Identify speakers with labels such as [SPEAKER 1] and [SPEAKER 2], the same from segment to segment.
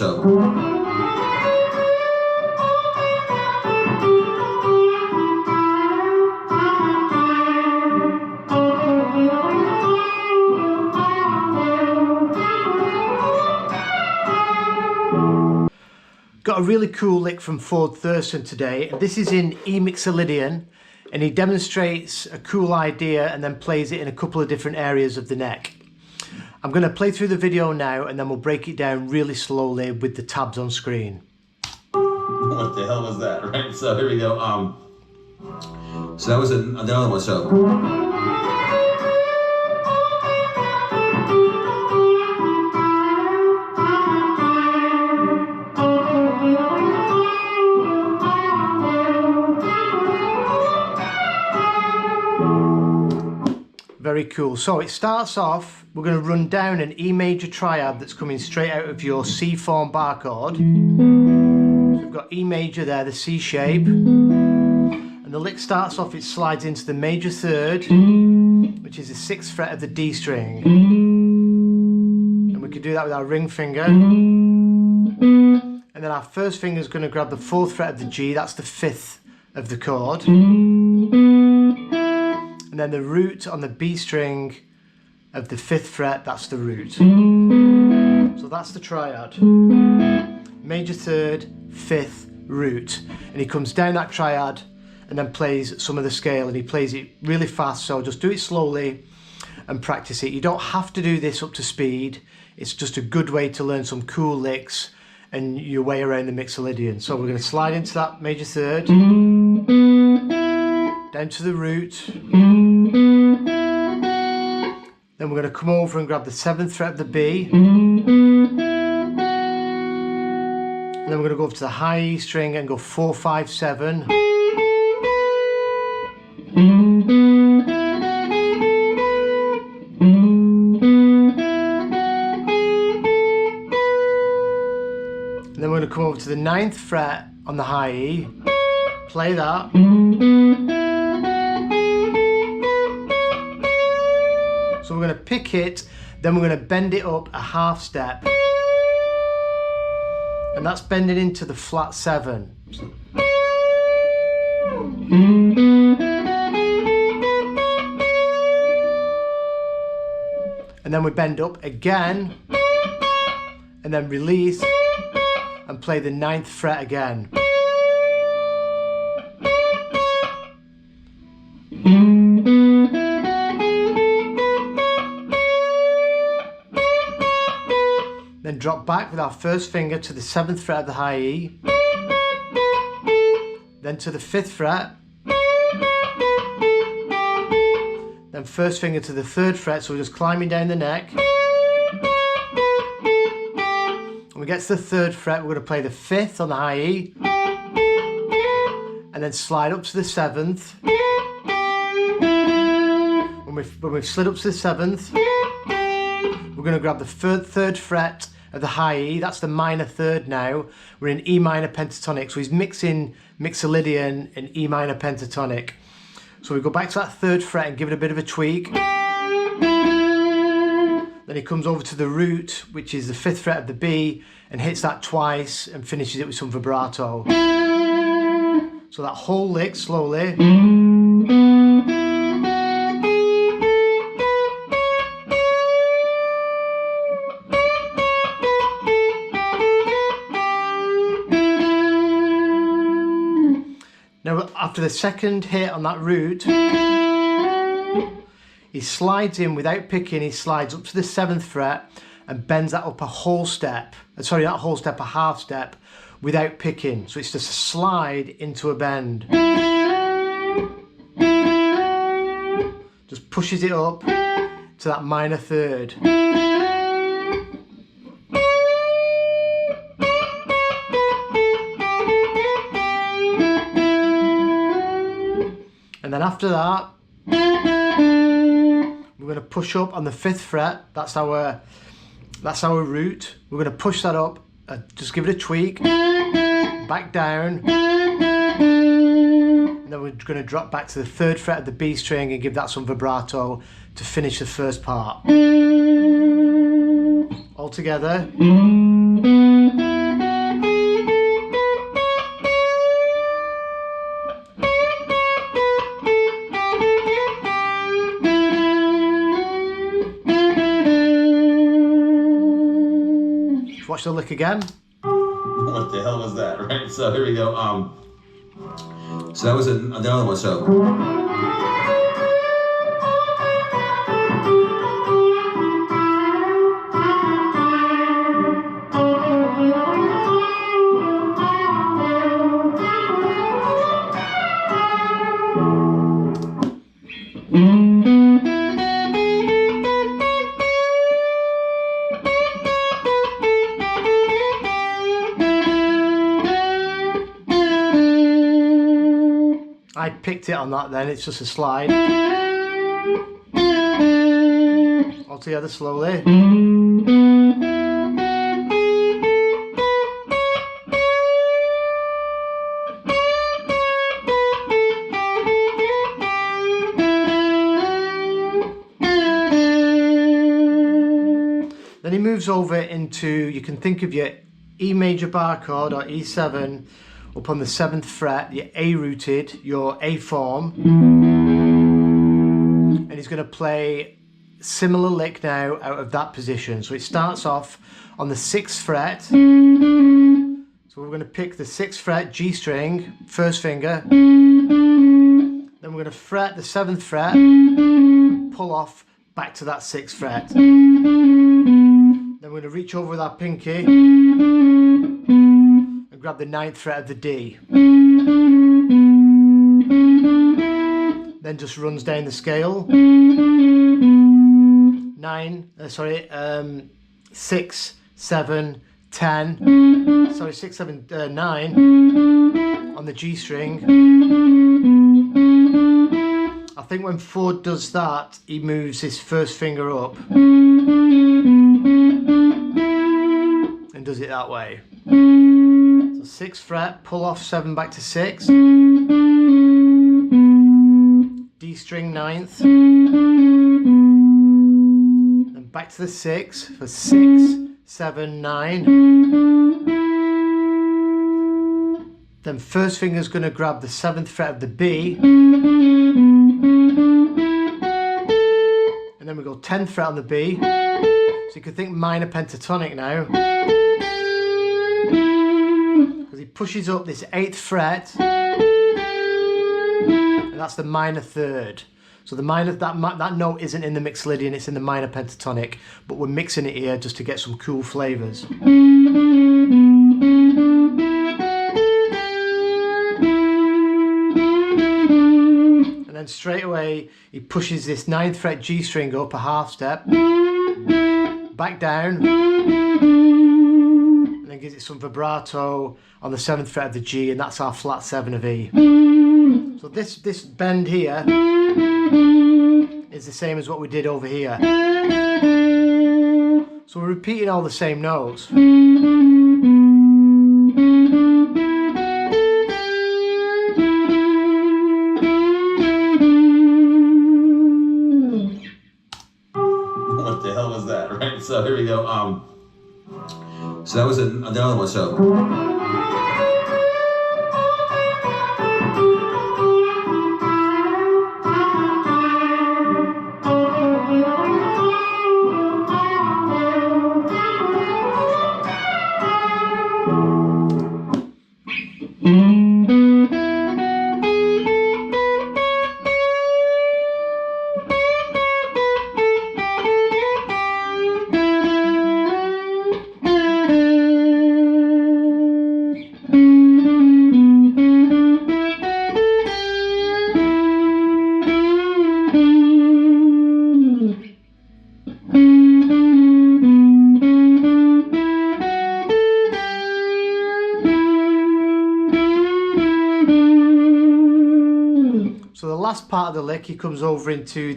[SPEAKER 1] one, so.
[SPEAKER 2] Got a really cool lick from Fordthurston today. This is in Mixolydian, and he demonstrates a cool idea and then plays it in a couple of different areas of the neck. I'm going to play through the video now and then we'll break it down really slowly with the tabs on screen.
[SPEAKER 1] What the hell was that, right? So here we go. So that was another one, so.
[SPEAKER 2] Very cool. So it starts off, we're going to run down an E major triad that's coming straight out of your C form bar chord. So we've got E major there, the C shape. And the lick starts off, it slides into the major third, which is the 6th fret of the D string. And we can do that with our ring finger. And then our first finger is going to grab the 4th fret of the G, that's the 5th of the chord. And then the root on the B string of the 5th fret, that's the root. So that's the triad. Major third, 5th, root. And he comes down that triad and then plays some of the scale, and he plays it really fast, so just do it slowly and practice it. You don't have to do this up to speed. It's just a good way to learn some cool licks and your way around the Mixolydian. So we're going to slide into that major third, down to the root, then we're going to come over and grab the 7th fret of the B, and then we're going to go up to the high E string and go 4, 5, 7, and then we're going to come over to the 9th fret on the high E, play that, so we're going to pick it, then we're going to bend it up a half step, and that's bending into the flat 7. And then we bend up again, and then release, and play the 9th fret again. Then drop back with our first finger to the 7th fret of the high E, then to the 5th fret, then first finger to the 3rd fret, so we're just climbing down the neck. When we get to the 3rd fret, we're going to play the 5th on the high E, and then slide up to the 7th. When we've slid up to the 7th, we're going to grab the 3rd fret of the high E, that's the minor third now. We're in E minor pentatonic, so he's mixing Mixolydian and E minor pentatonic. So we go back to that 3rd fret and give it a bit of a tweak. Then he comes over to the root, which is the 5th fret of the B, and hits that twice and finishes it with some vibrato. So that whole lick slowly. Now after the second hit on that root, he slides in without picking, he slides up to the 7th fret and bends that up a whole step, sorry not a whole step, a half step, without picking. So it's just a slide into a bend. Just pushes it up to that minor third. And then after that, we're going to push up on the 5th fret. That's our root. We're going to push that up, just give it a tweak, back down, and then we're going to drop back to the 3rd fret of the B string and give that some vibrato to finish the first part. All together. watch the lick again.
[SPEAKER 1] What the hell was that, right? So here we go. So that was another one. So.
[SPEAKER 2] I picked it on that then, it's just a slide. All together slowly. Then he moves over into, you can think of your E major bar chord or E7 up on the 7th fret, your A rooted, your A form, and he's going to play similar lick now out of that position. So it starts off on the 6th fret, so we're going to pick the 6th fret G string, first finger, then we're going to fret the 7th fret, pull off back to that 6th fret, then we're going to reach over with our pinky and grab the 9th fret of the D. Then just runs down the scale. 6, 7, 10. Sorry, 6, 7, 9 on the G string. I think when Ford does that, he moves his first finger up and does it that way. So 6th fret, pull off 7 back to 6, D string 9th, then back to the 6 for 6, 7, 9. Then first finger's going to grab the 7th fret of the B, and then we go 10th fret on the B, so you can think minor pentatonic now. He pushes up this 8th fret, and that's the minor third. So the minor, that note isn't in the Mixolydian, it's in the minor pentatonic, but we're mixing it here just to get some cool flavors. And then straight away he pushes this 9th fret G string up a half step, back down, and then gives it some vibrato on the 7th fret of the G, and that's our flat 7 of E. So this bend here is the same as what we did over here. So we're repeating all the same notes.
[SPEAKER 1] What the hell was that, right? So here we go. So that was another one. So. So the last part of the lick, he comes over into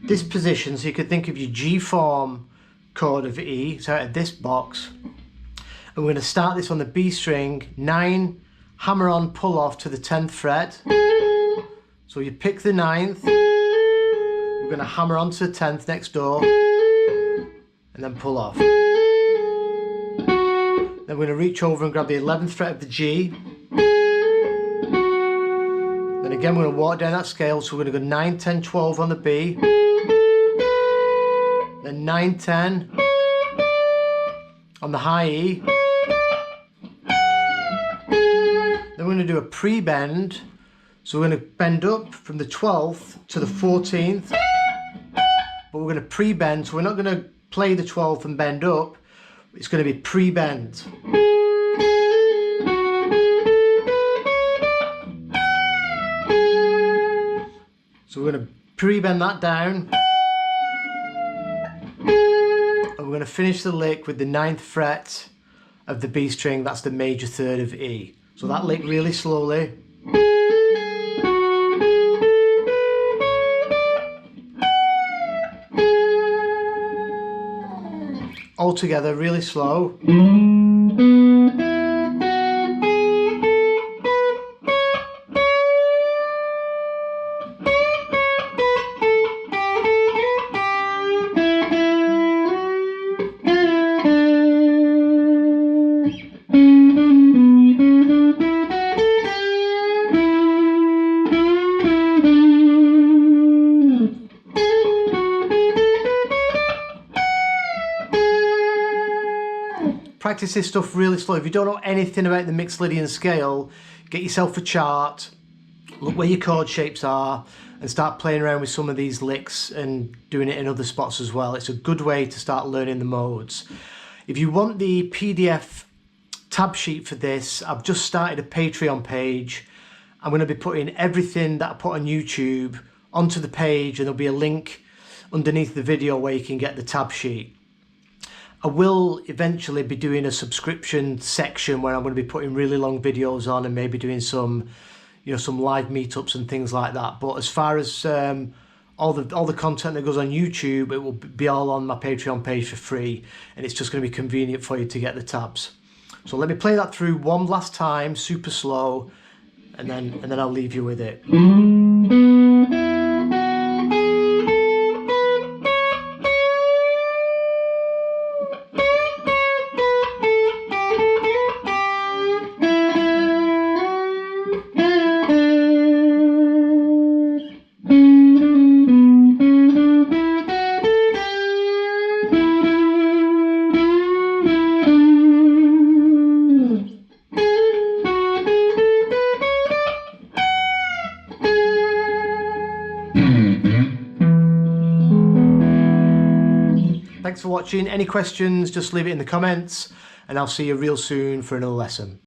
[SPEAKER 1] this position, so you could think of your G form chord of E, so out of this box. And we're going to start this on the B string, 9, hammer on, pull off to the 10th fret. So you pick the 9th, we're going to hammer on to the 10th next door, and then pull off. Then we're going to reach over and grab the 11th fret of the G. Then again we're going to walk down that scale, so we're going to go 9, 10, 12 on the B, then 9, 10 on the high E. Then we're going to do a pre-bend. So we're going to bend up from the 12th to the 14th. But we're going to pre-bend, so we're not going to play the 12th and bend up. It's going to be pre-bend. So we're going to pre-bend that down. And we're going to finish the lick with the 9th fret of the B string. That's the major third of E. So that lick really slowly. All together, really slow. Practice this stuff really slow. If you don't know anything about the Mixolydian scale, get yourself a chart, look where your chord shapes are, and start playing around with some of these licks and doing it in other spots as well. It's a good way to start learning the modes. If you want the PDF tab sheet for this, I've just started a Patreon page. I'm going to be putting everything that I put on YouTube onto the page, and there'll be a link underneath the video where you can get the tab sheet. I will eventually be doing a subscription section where I'm going to be putting really long videos on and maybe doing some, some live meetups and things like that. But as far as all the content that goes on YouTube, it will be all on my Patreon page for free, and it's just going to be convenient for you to get the tabs. So let me play that through one last time, super slow, and then I'll leave you with it. Thanks for watching. Any questions, just leave it in the comments, and I'll see you real soon for another lesson.